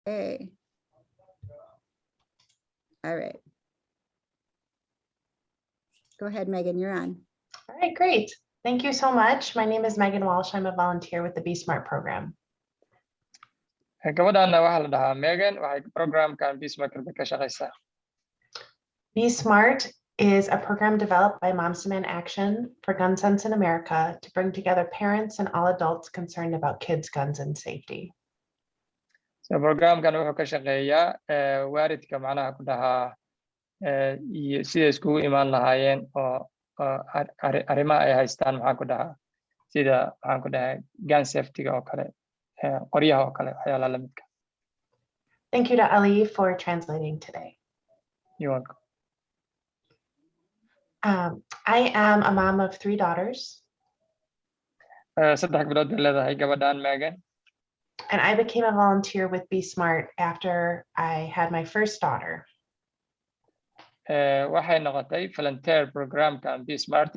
Okay. All right. Go ahead, Megan, you're on. All right, great. Thank you so much. My name is Megan Walsh. I'm a volunteer with the Be Smart program. gabadhaana waxaa la dhahaa Megan waxay programkan Bismarck ka shaqaysaa. Be Smart is a program developed by Moms Demand Action for Gun Sense in America to bring together parents and all adults concerned about kids, guns, and safety. So programkan wuxuu ka shaqeeyaa waalidka macnaha ku dhahaa iyo sida iskugu imaan lahaayeen oo arrimaha ay haystaan maxaan ku dhahaa sida maxaan ku dhahaa gun safety-ga oo kale qoryaha oo kale waxyaalaha la midka. Thank you to Ali for translating today. You're welcome. I am a mom of 3 daughters. Saddex gabdhood bay leedahay gabadhaan Megan. And I became a volunteer with Be Smart after I had my first daughter. Waxay noqotay volunteer programkan Be Smart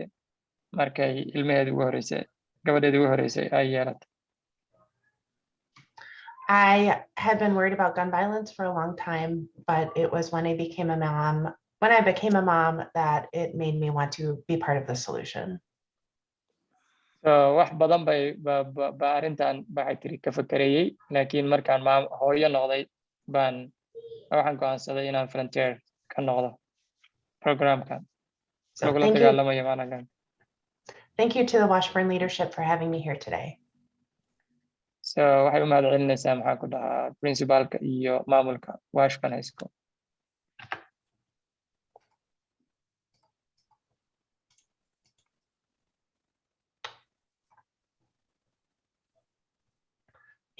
markay ilmaheeda ugu horeysay gabadheeda ugu horeysay ay yeelatay. I had been worried about gun violence for a long time, but it was when I became a mom that it made me want to be part of the solution. So wax badan bay arrintan baxay tiri ka fakarayay laakiin markaan hooyo noqday baan waxaan go'aansaday inaan volunteer ka noqdo programkan. So thank you to the Washburn leadership for having me here today. So waxay u mahadcelinaysaa maxaan ku dhahaa principalka iyo maamulka Washburn High School.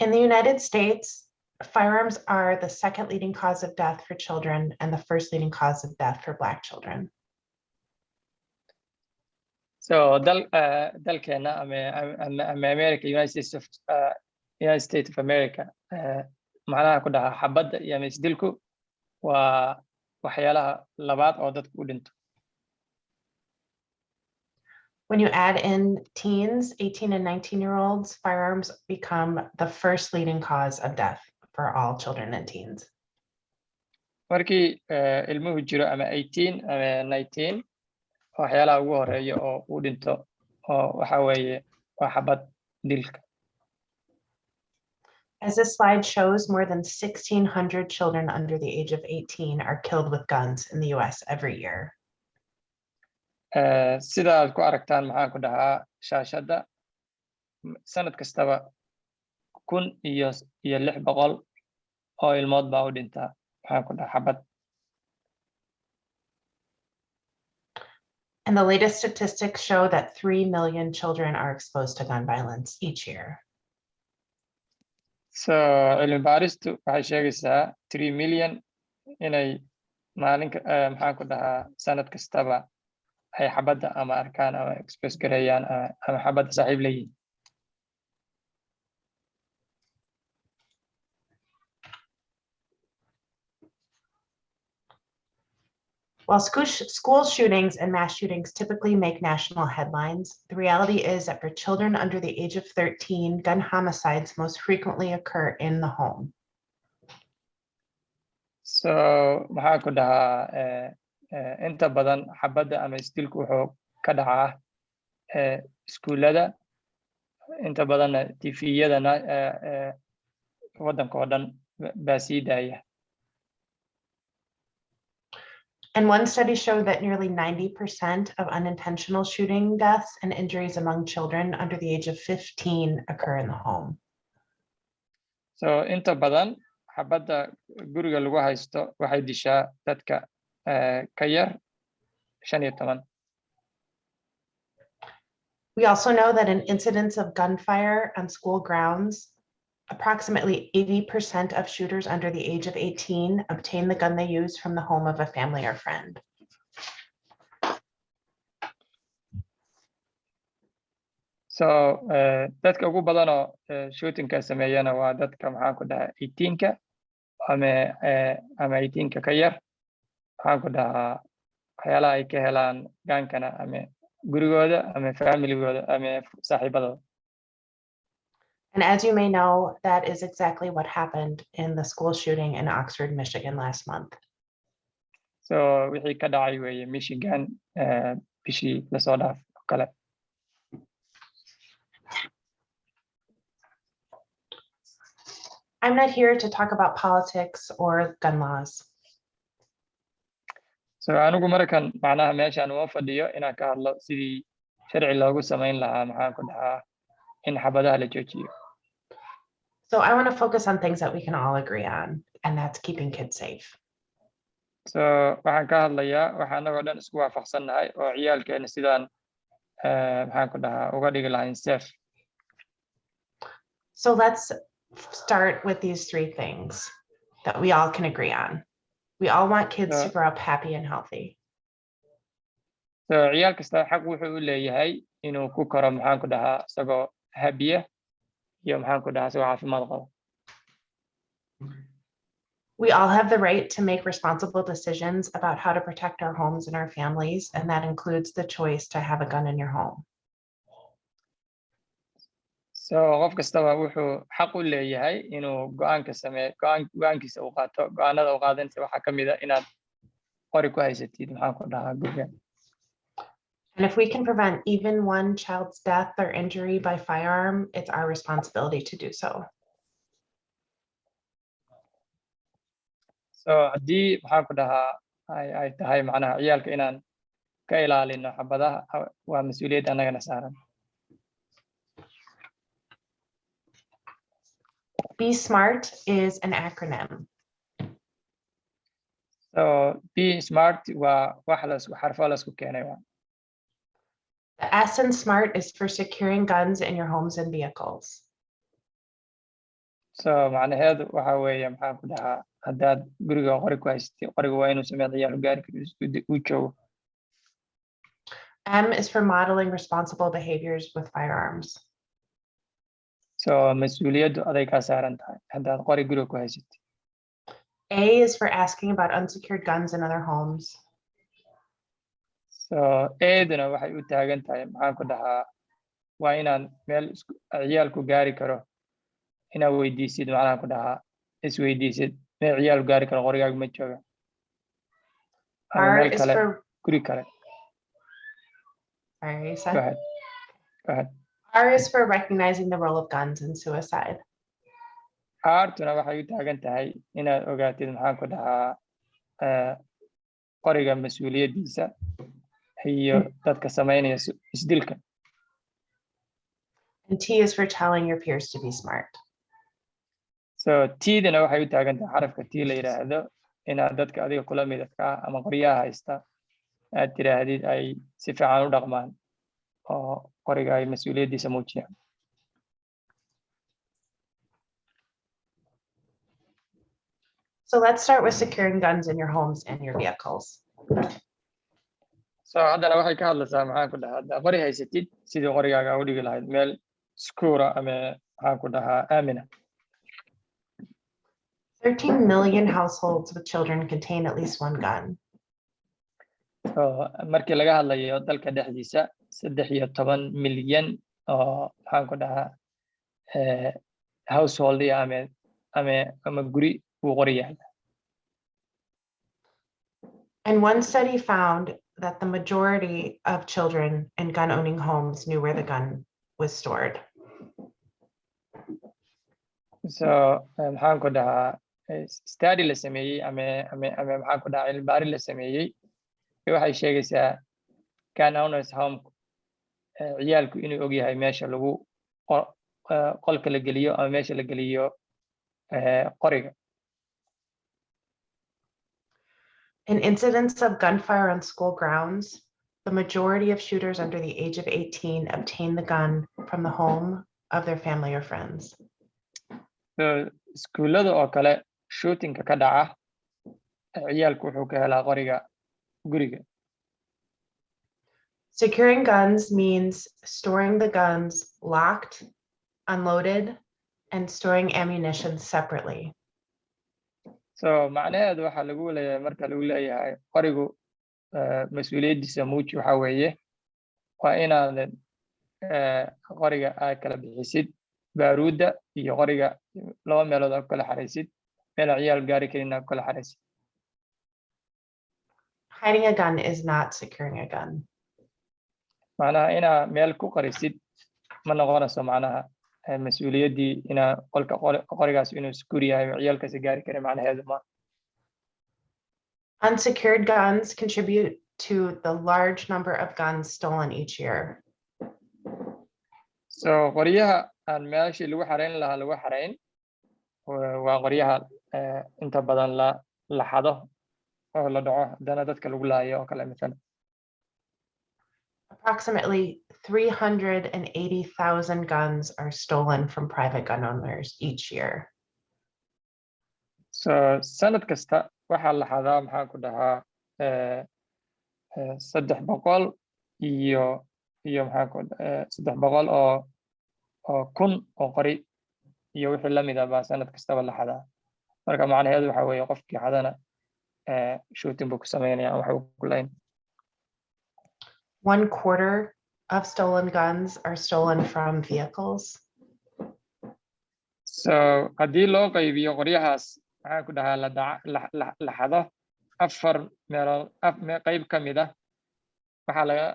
In the United States, firearms are the second leading cause of death for children and the first leading cause of death for Black children. So dalkeena ama America, United States of America macnaha ku dhahaa xabadda iyo isdilku waa waxyaalaha labaad oo dadku u dhinto. When you add in teens, 18 and 19-year-olds, firearms become the first leading cause of death for all children and teens. Markii ilmuhu jiro ama 18 ama 19 waxyaalaha ugu horeeya oo u dhinto oo waxa weeye waa xabad dilka. As this slide shows, more than 1,600 children under the age of 18 are killed with guns in the US every year. Sida aad ku aragtaan maxaan ku dhahaa shaashadda sanad kastaba 1,600 oo ilmood baa u dhintaa maxaan ku dhahaa xabad. And the latest statistics show that 3 million children are exposed to gun violence each year. So cilmi baaristu waxay sheegaysaa 3 million inay maxaan ku dhahaa sanad kastaba ay xabadda ama arkaan ama expose gareeyaan ama xabadda saaxiib leeyihiin. While school shootings and mass shootings typically make national headlines, the reality is that for children under the age of 13, gun homicides most frequently occur in the home. So maxaan ku dhahaa inta badan xabadda ama isdilku wuxuu ka dhacaa iskuullada inta badanna TV-yadana waddanka oo dhan baa sii daaya. And one study showed that nearly 90% of unintentional shooting deaths and injuries among children under the age of 15 occur in the home. So inta badan xabadda guriga lagu haysto waxay dishaa dadka ka yar 15. We also know that in incidents of gunfire on school grounds, approximately 80% of shooters under the age of 18 obtain the gun they use from the home of a family or friend. So dadka ugu badan oo shootingka sameeyana waa dadka maxaan ku dhahaa 18ka ama 18ka ka yar maxaan ku dhahaa waxyaalaha ay ka helaan gaankana ama gurigooda ama familygooda ama saaxiibadooda. And as you may know, that is exactly what happened in the school shooting in Oxford, Michigan last month. So wixii ka dhacay weeye Michigan bishii lasoo dhaaf oo kale. I'm not here to talk about politics or gun laws. So anigu markan macnaha meeshaan uma fadhiyo inaan ka hadlo sidii sharci loogu samayn lahaa maxaan ku dhahaa in xabadaha la joojiyo. So I want to focus on things that we can all agree on, and that's keeping kids safe. So waxaan ka hadlayaa waxa anagoo dhan isku waafaqsannahay oo ciyaalkeena sidaan maxaan ku dhahaa uga dhigi lahayn safe. So let's start with these three things that we all can agree on. We all want kids to grow up happy and healthy. So ciyaal kasta xaq wuxuu u leeyahay inuu ku koro maxaan ku dhahaa isagoo habiya iyo maxaan ku dhahaa isagoo caafimaad qaba. We all have the right to make responsible decisions about how to protect our homes and our families, and that includes the choice to have a gun in your home. So qof kastaba wuxuu xaq u leeyahay inuu go'aanka sameeyo go'aankiisa uu qaato go'aanada uu qaadanaysa waxaa ka mid ah inaad qori ku haysatid maxaan ku dhahaa guriga. And if we can prevent even one child's death or injury by firearm, it's our responsibility to do so. So haddii maxaan ku dhahaa ay tahay macnaha ciyaalka inaan ka ilaalino xabadaha waa mas'uuliyad annagana saaran. Be Smart is an acronym. So be smart waa wax xarfo la isku keenay. The S in SMART is for securing guns in your homes and vehicles. So macnaheedu waxa weeye maxaan ku dhahaa haddaad guriga qori ku haysatid qoriga waa inuu sameeyo ciyaal gaari karo uu joogo. M is for modeling responsible behaviors with firearms. So mas'uuliyaddu aday ka saaran tahay haddaad qori guriga ku haysatid. A is for asking about unsecured guns in other homes. So eeduna waxay u taagan tahay maxaan ku dhahaa waa inaan meel ciyaalku gaari karo inaad weydiisid macnaha ku dhahaa isweydiisid meel ciyaalku gaari karo qorigaaga ma jooga ama meel kale guri kale. Sorry, Go ahead. R is for recognizing the role of guns in suicide. Aartuna waxay u taagan tahay inaad ogaatid maxaan ku dhahaa qoriga mas'uuliyadiisa iyo dadka sameynaya isdilka. And T is for telling your peers to be smart. So T-dana waxay u taagan tahay xarafka T la yiraahdo inaad dadka adiga kula midabka ama qoryaha haysta aad tiraahdid ay si fiican u dhaqmaan oo qoriga ay mas'uuliyadiisa muujiyaan. So let's start with securing guns in your homes and your vehicles. So haddana waxay ka hadlaysaa maxaan ku dhahaa haddaa qori haysatid sidii qorigaaga u dhigi lahayd meel secure ama maxaan ku dhahaa aamina. 13 million households with children contain at least one gun. So markii laga hadlayo dalka dhexdiisa 13 milyan oo maxaan ku dhahaa household ama guri uu qori yahay. And one study found that the majority of children in gun owning homes knew where the gun was stored. So maxaan ku dhahaa study la sameeyey ama maxaan ku dhahaa cilmi baaris la sameeyey waxay sheegaysaa gun owners home ciyaalku inuu og yahay meesha lagu qolka la geliyo ama meesha la geliyo qoriga. In incidents of gunfire on school grounds, the majority of shooters under the age of 18 obtain the gun from the home of their family or friends. So iskuullada oo kale shootingka ka dhaca ciyaalku wuxuu ka helaa qoriga guriga. Securing guns means storing the guns locked, unloaded, and storing ammunition separately. So macnaheedu waxa lagu leeyahay marka lagu leeyahay qorigu mas'uuliyadiisa muuji waxa weeye waa inaad qoriga aad kala bixisid baaruudda iyo qoriga laba meelood oo kala xaraysid meel aan ciyaal gaari karin aad kala xaraysid. Hiding a gun is not securing a gun. macnaha inaa meel ku qarisid ma noqonayso macnaha mas-uuliyaddii inaa qolka qorigaas inuu secure yahay oo ciyaalkaasi gaari karin macnaheedu ma. Unsecured guns contribute to the large number of guns stolen each year. So qoryaha aan meeshii lagu xarayn lahaa lagu xarayn waa qoryaha inta badan la xado oo la dhaco haddana dadka lagu laayo oo kale misan. Approximately 380,000 guns are stolen from private gun owners each year. So sanad kasta waxaa la xadaa maxaa ku dhahaa 300 iyo maxaa ku 300 oo kun oo qori iyo wixii la mid ah baa sanad kastaba la xadaa. marka macnaheedu waxa weeye qofkii xadana shooting buu ku sameynaya waxa uu ku layn. 1/4 of stolen guns are stolen from vehicles. So haddii loo qaybiyo qoryahaas maxaa ku dhahaa la xado 4 meelood qayb ka mid ah waxaa laga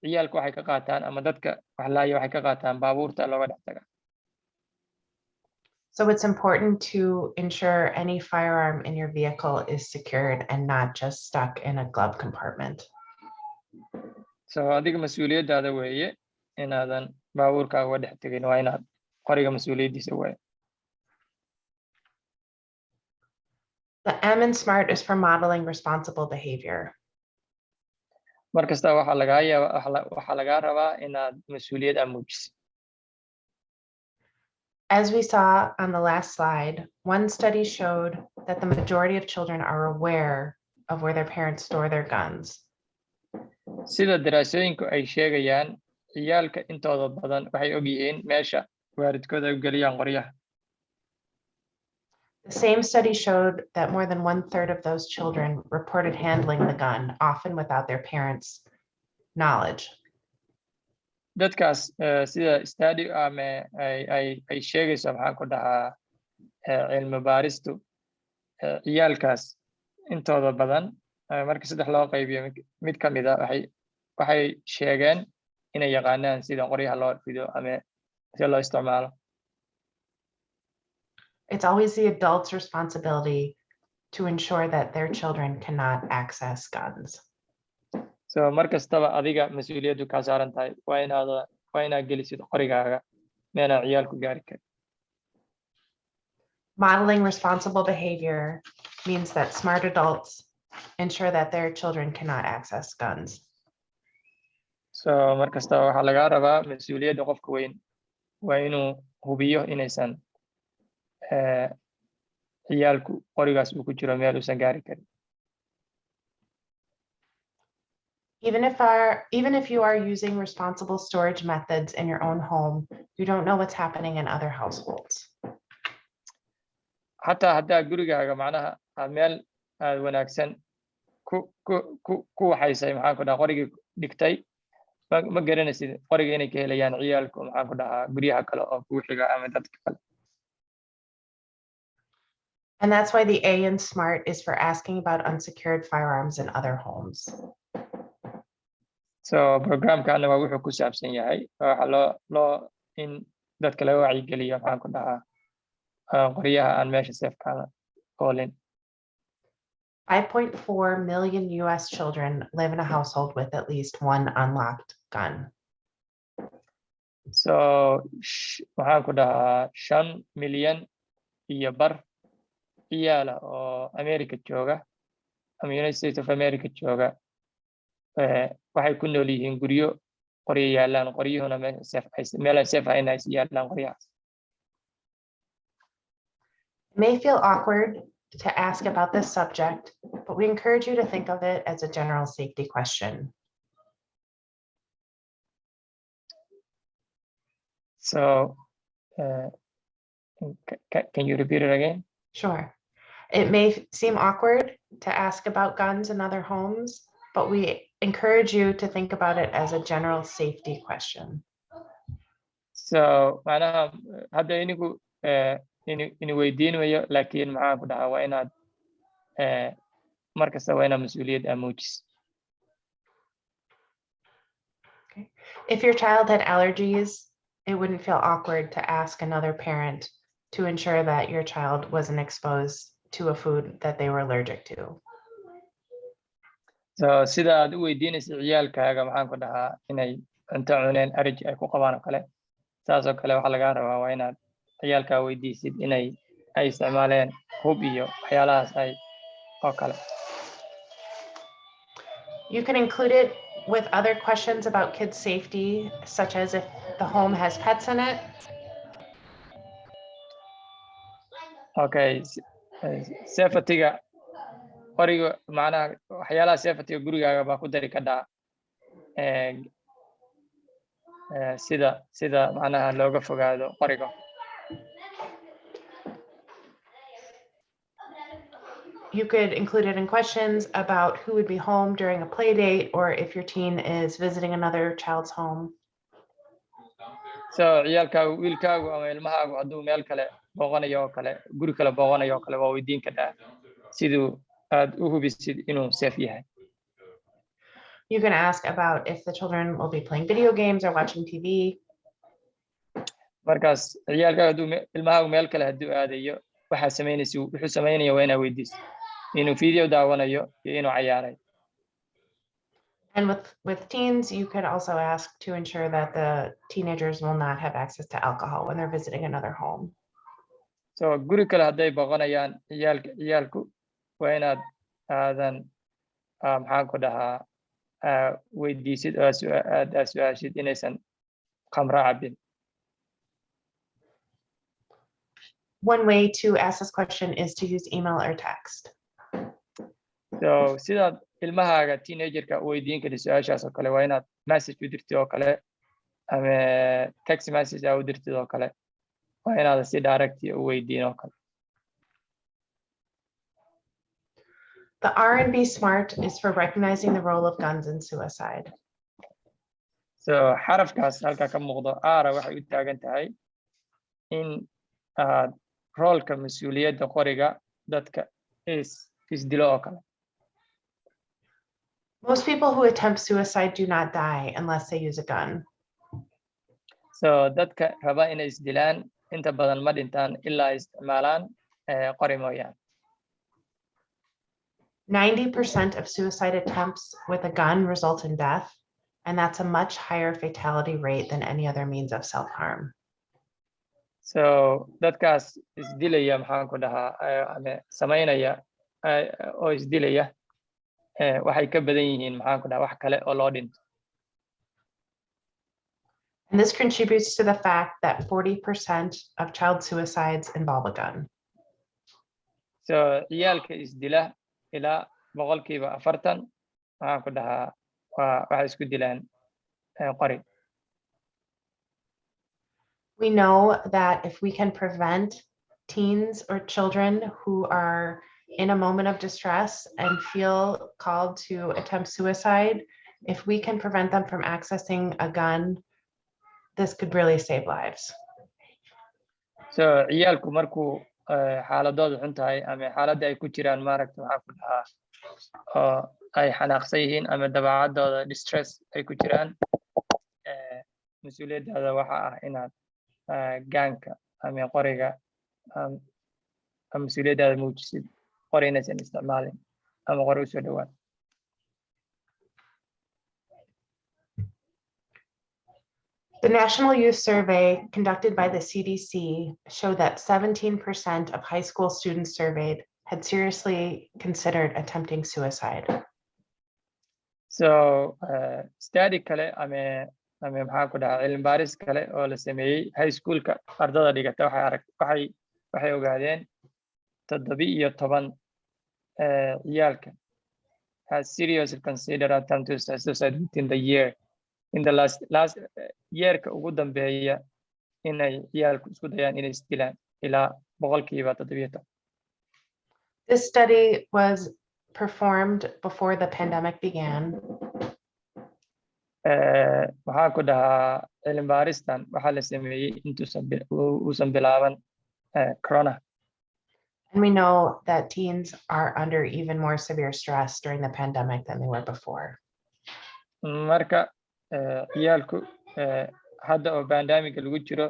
ciyaalku waxay ka qaataan ama dadka wax laaya waxay ka qaataan baabuurta looga dhex taga. So it's important to ensure any firearm in your vehicle is secured and not just stuck in a glove compartment. So adiga mas-uuliyaddaada weeye inaadan baabuurkaaga uga dhex tegin waa inaad qoriga mas-uuliyaddiisa weeye. The M in SMART is for modeling responsible behavior. mar kasta waxaa lagaa rabaa inaad mas-uuliyad aad muujisid. As we saw on the last slide, one study showed that the majority of children are aware of where their parents store their guns. Sida daraasooyinku ay sheegayaan ciyaalka intooda badan waxay og yihiin meesha waalidkooda ay u geliyaan qoryaha. The same study showed that more than 1/3 of those children reported handling the gun, often without their parents' knowledge. dadkaas sida study ama ay sheegayso maxaa ku dhahaa cilmi baaristu ciyaalkaas intooda badan marka 3 loo qaybiyo mid ka mid ah waxay sheegeen inay yaqaanaan sida qoryaha loo rido ama sida loo isticmaalo. It's always the adult's responsibility to ensure that their children cannot access guns. So mar kastaba adiga mas-uuliyaddu kaa saaran tahay waa inaad gelisid qorigaaga meena ciyaalku gaari karin. Modeling responsible behavior means that smart adults ensure that their children cannot access guns. So mar kastaba waxaa lagaa rabaa mas-uuliyadda qofka weyn waa inuu hubiyo inaysan ciyaalku qorigaas uu ku jiro meel uusan gaari karin. Even if you are using responsible storage methods in your own home, you don't know what's happening in other households. Hataa haddaa gurigaaga macnaha meel aad wanaagsan ku waxaysay maxaan ku dhahaa qorigii dhigtay ma garanaysid qoriga inay ka helayaan ciyaalku maxaan ku dhahaa guryaha kale oo kugu xiga ama dadka kale. And that's why the A in SMART is for asking about unsecured firearms in other homes. So programkana waa wuxuu ku saabsan yahay waxa loo in dadka laga wacyigeliyo maxaan ku dhahaa qoryaha aan meesha safekaan oolin. 5.4 million US children live in a household with at least one unlocked gun. So waxaan ku dhahaa 5 milyan iyo bar ciyaala oo America jooga ama United States of America jooga waxay ku nool yihiin guryo qoryo yaalaan qoryuhuna meel safe ah inay yaalaan qoryahaas. It may feel awkward to ask about this subject, but we encourage you to think of it as a general safety question. So can you repeat it again? Sure. It may seem awkward to ask about guns in other homes, but we encourage you to think about it as a general safety question. so macnaha hadda inigu ini weydiinayo laakiin maxaan ku dhahaa waa inaad markasta waa inaad mas-uuliyad aa muujis. If your child had allergies, it wouldn't feel awkward to ask another parent to ensure that your child wasn't exposed to a food that they were allergic to. So sida aad u weydiinaysa ciyaalkaaga maxaan ku dhahaa inay cunto cuneen allergy ay ku qabaan oo kale saas oo kale waxaa lagaa rabaa waa inaad ciyaalkaa weydiisid inay ay isticmaaleen hub iyo waxyaalahaas ay oo kale. You can include it with other questions about kids' safety, such as if the home has pets in it. Okay, safety-ga qoriga macnaha waxyaalaha safety-ga gurigaaga baa ku dari kadhaa sida macnaha looga fogaado qoriga. You could include it in questions about who would be home during a play date or if your teen is visiting another child's home. So ciyaalkaagu wiilkaagu ama ilmahaagu hadduu meel kale booqanayo oo kale guri kale booqanayo oo kale waa weydiin kadhaa siduu aad u hubisid inuu safe yahay. You can ask about if the children will be playing video games or watching TV. Markaas ciyaalkaagu hadduu ilmahaagu meel kale hadduu aadayo waxaa samaynaysa wuxuu samaynaya waa inaad weydiisid inuu video daawanayo iyo inuu cayaarayo. And with teens, you could also ask to ensure that the teenagers will not have access to alcohol when they're visiting another home. So guri kale hadday booqanayaan ciyaalku waa inaad aadan maxaan ku dhahaa weydiisid oo aad su-aashid inaysan khamro cabin. One way to ask this question is to use email or text. So sidaad ilmahaaga teenagerka u weydiin kartid su-aashaas oo kale waa inaad message u dirtid oo kale ama text message aa u dirtid oo kale waa inaad si direct u weydiin oo kale. The R and B SMART is for recognizing the role of guns in suicide. So xarafkaas halka ka muuqdo R waxay u taagan tahay in roolka mas-uuliyadda qoriga dadka isdilo oo kale. Most people who attempt suicide do not die unless they use a gun. So dadka raba inay isdilaan inta badan ma dhintaan ilaa ay isticmaalaan qori mooyaan. 90% of suicide attempts with a gun result in death, and that's a much higher fatality rate than any other means of self-harm. So dadkaas isdilaya maxaan ku dhahaa samaynaya oo isdilaya waxay ka badan yihiin maxaan ku dhahaa wax kale oo loo dhinto. And this contributes to the fact that 40% of child suicides involve a gun. So ciyaalka isdila ilaa 40% maxaan ku dhahaa waxay isku dilaan qori. We know that if we can prevent teens or children who are in a moment of distress and feel called to attempt suicide, if we can prevent them from accessing a gun, this could really save lives. So ciyaalku markuu xaaladoodu xun tahay ama xaaladda ay ku jiraan maaragta waxaan ku dhahaa oo ay xanaaqsan yihiin ama dabeecadooda distress ay ku jiraan mas-uuliyaddaada waxa ah inaad gaanka ama qoriga mas-uuliyaddaada muujisid qori inaysan isticmaalin ama qori usoo dhowaan. The National Youth Survey conducted by the CDC showed that 17% of high school students surveyed had seriously considered attempting suicide. So study kale ama maxaan ku dhahaa cilmi baaris kale oo la sameeyey high schoolka ardada dhigata waxay ogaadeen 17 ciyaalka has seriously considered attempting suicide within the year. In the last yearka ugu dambeeya inay ciyaalku isku dayaan inay isdilaan ilaa 17%. This study was performed before the pandemic began. waxaan ku dhahaa cilmi baaristan waxaa la sameeyey uusan bilaaban corona. And we know that teens are under even more severe stress during the pandemic than they were before. Marka ciyaalku hadda oo pandemic lagu jiro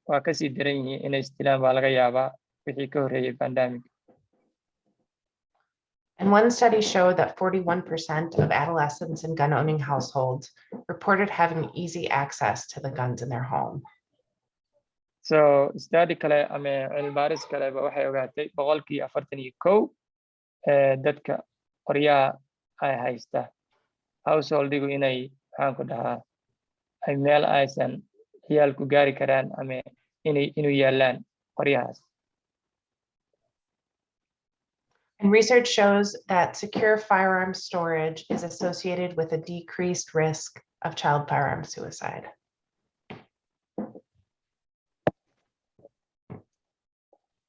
waa kasii daran yihiin inay istilaan baa laga yaabaa wixii ka horreeyay pandemic. And one study showed that 41% of adolescents in gun-owning households reported having easy access to the guns in their home. So study kale ama cilmi baaris kale waxay ogaatay 41% dadka qoryaha ay haysta householdigu inay maxaan ku dhahaa ay meel aysan ciyaalku gaari karaan ama inuu yaalaan qoryahaas. And research shows that secure firearms storage is associated with a decreased risk of child firearm suicide.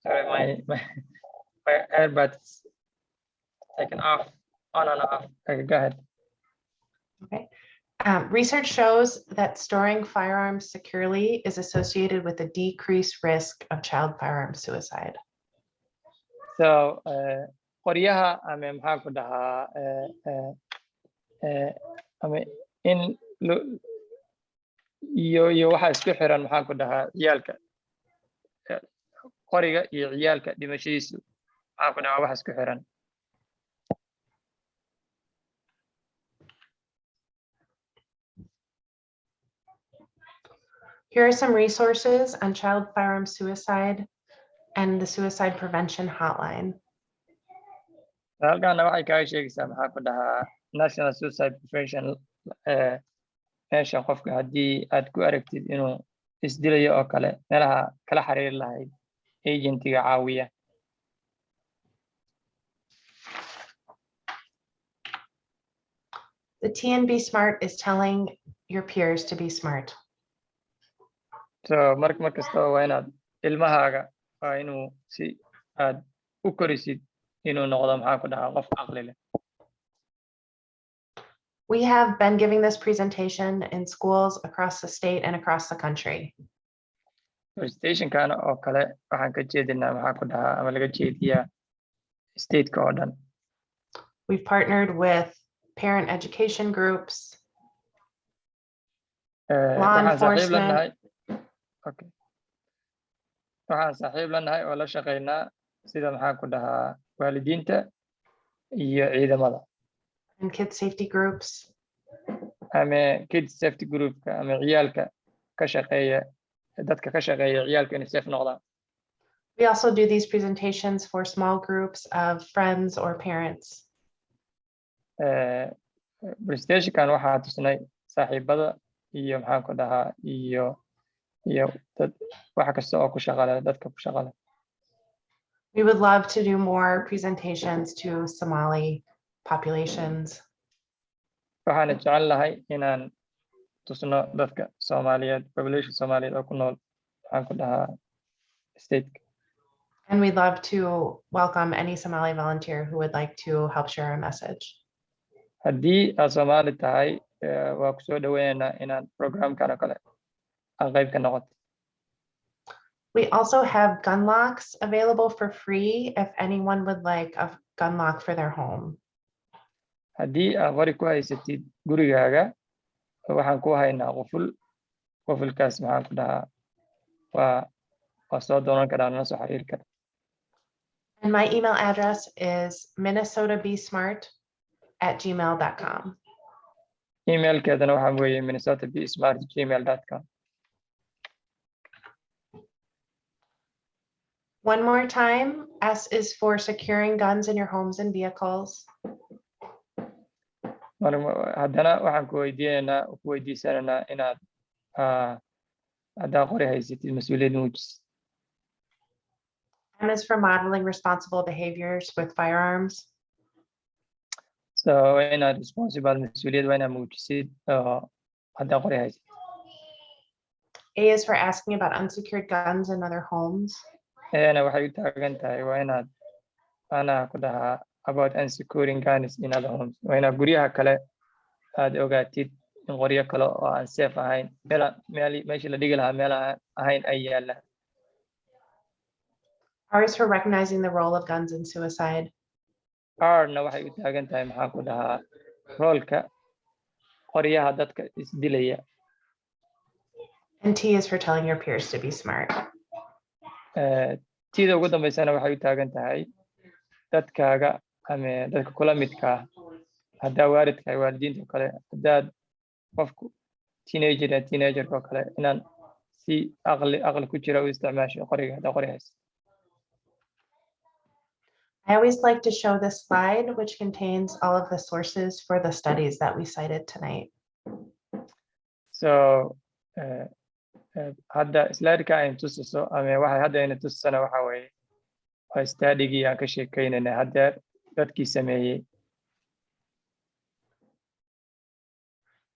Sorry, my earbuds taken off, on and off. Okay, go ahead. Okay. Research shows that storing firearms securely is associated with a decreased risk of child firearm suicide. So, qoryaha ama maxaan ku dhahaa ama in iyo waxa isku xiran maxaan ku dhahaa ciyaalka qoriga iyo ciyaalka dhimashadiisu maxaan ku dhahaa wax isku xiran. Here are some resources on child firearm suicide and the suicide prevention hotline. Halkaana waxay kaaga sheegaysaa maxaa ku dhahaa National Suicide Prevention meesha qofka haddii aad ku aragtid inuu isdilayo oo kale meelaha kala xiriiri lahayd agentiga caawiya. The TNB Smart is telling your peers to be smart. So mar kasta waa inaad ilmahaaga waa inuu si aad u korisid inuu noqdo maxaa ku dhahaa qof aqli leh. We have been giving this presentation in schools across the state and across the country. Presentationkan oo kale waxaan ka jeedinaa maxaa ku dhahaa ama laga jeediyaa stateka oo dhan. We've partnered with parent education groups, law enforcement. Okay. Waxaan saaxiib lanahay oo la shaqeynaa sida maxaa ku dhahaa waalidiinta iyo ciidamada. And kid safety groups. Ama kids safety group ama ciyaalka ka shaqeeya dadka ka shaqeeya ciyaalka inay safe noqdaan. We also do these presentations for small groups of friends or parents. Presentationkan waxaa tusnay saaxiibada iyo maxaan ku dhahaa iyo dad wax kasta oo ku shaqale dadka ku shaqale. We would love to do more presentations to Somali populations. Waxaan jecel lahay inaan tusno dadka Soomaaliyeed population Soomaaliyeed oo ku nool maxaan ku dhahaa state. And we'd love to welcome any Somali volunteer who would like to help share our message. Haddii aad Soomaali tahay waa ku soo dhaweynaynaa inaad programkan oo kale aan qayb ka noqoto. We also have gun locks available for free if anyone would like a gun lock for their home. Haddii aad qori ku haysatid gurigaaga waxaan ku haynaa qufulkaas maxaan ku dhahaa waa soo doonan karaa nala soo xiriiri kara. And my email address is minnesotabsmart@gmail.com. Emailkeedana waxaa weeye minnesotabsmart@gmail.com. One more time, S is for securing guns in your homes and vehicles. Haddana waxaan ku weydiisanaynaa inaad haddaa qori haysatid mas-uuliyad muujisid. M is for modeling responsible behaviors with firearms. So inaad responsible mas-uuliyad waa inaad muujisid haddaa qori haysatid. A is for asking about unsecured guns in other homes. Ayana waxay u taagan tahay waa inaad anaa ku dhahaa about unsecuring guns in other homes. Waa inaad guryaha kale aad ogaatid in qoryo kale oo aan safe ahayn meeshii la dhigi lahaa meel aan ahayn ay yaalaan. R is for recognizing the role of guns in suicide. R-na waxay u taagan tahay maxaan ku dhahaa roolka qoryaha dadka isdilaya. And T is for telling your peers to be smart. Tida ugu dambeysana waxay u taagan tahay dadkaaga ama dadka kula midka ah haddaa waalidka iyo waalidiinta oo kale haddaad qofku teenagerka oo kale inaan si aqli ku jira u isticmaasho qoriga haddaa qori hayso. I always like to show this slide, which contains all of the sources for the studies that we cited tonight. So hadda slide-ka aynu tusiso ama waxay hadda aynu tusisana waxa weeye waa study-gii aan ka sheekeynayna haddeer dadkii sameeyey.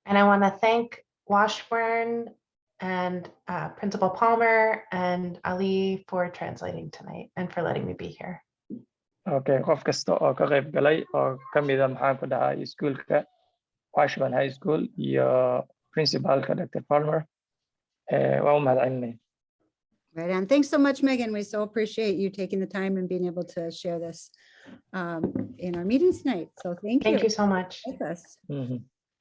And I want to thank Washburn and Principal Palmer and Ali for translating tonight and for letting me be here. Okay, qof kasta oo ka qayb galay oo ka mida maxaan ku dhahaa iskuulka Washburn High School iyo principalka Dr. Palmer waa u mahadcelinaya. Right on. Thanks so much, Megan. We so appreciate you taking the time and being able to share this in our meeting tonight. So thank you. Thank you so much. With us.